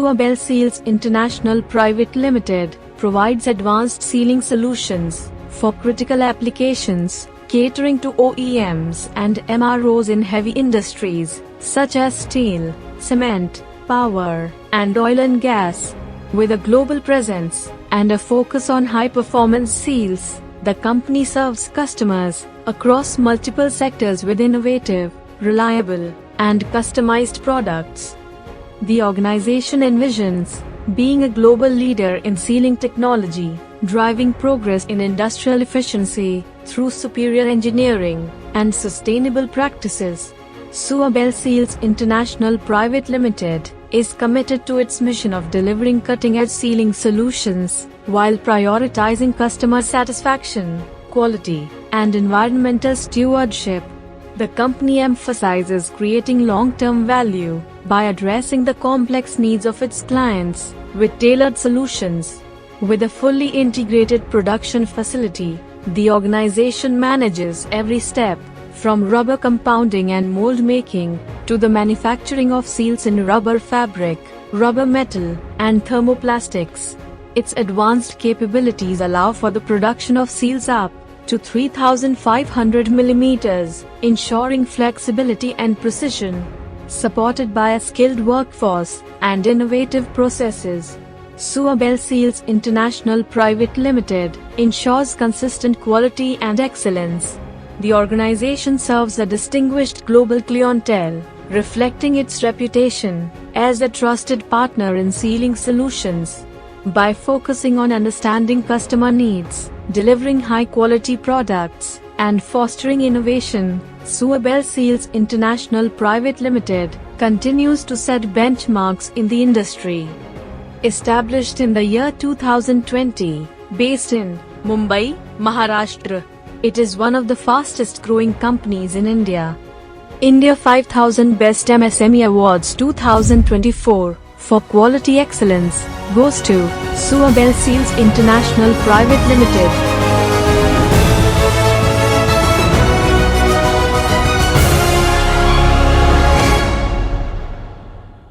Suabel Seals International Private Limited provides advanced sealing solutions for critical applications, catering to OEMs and MROs in heavy industries such as steel, cement, power, and oil and gas. With a global presence and a focus on high-performance seals, the company serves customers across multiple sectors with innovative, reliable, and customized products. The organization envisions being a global leader in sealing technology, driving progress in industrial efficiency through superior engineering and sustainable practices. Suabel Seals International Private Limited is committed to its mission of delivering cutting-edge sealing solutions while prioritizing customer satisfaction, quality, and environmental stewardship. The company emphasizes creating long-term value by addressing the complex needs of its clients with tailored solutions. With a fully integrated production facility, the organization manages every step, from rubber compounding and mold making to the manufacturing of seals in rubber fabric, rubber metal, and thermoplastics. Its advanced capabilities allow for the production of seals up to 3,500 mm, ensuring flexibility and precision. Supported by a skilled workforce and innovative processes, Suabel Seals International Private Limited ensures consistent quality and excellence. The organization serves a distinguished global clientele, reflecting its reputation as a trusted partner in sealing solutions. By focusing on understanding customer needs, delivering high-quality products, and fostering innovation, Suabel Seals International Private Limited continues to set benchmarks in the industry. Established in the year 2020, based in Mumbai, Maharashtra, it is one of the fastest-growing companies in India. India 5000 Best MSME Awards 2024 for quality excellence goes to Suabel Seals International Private Limited.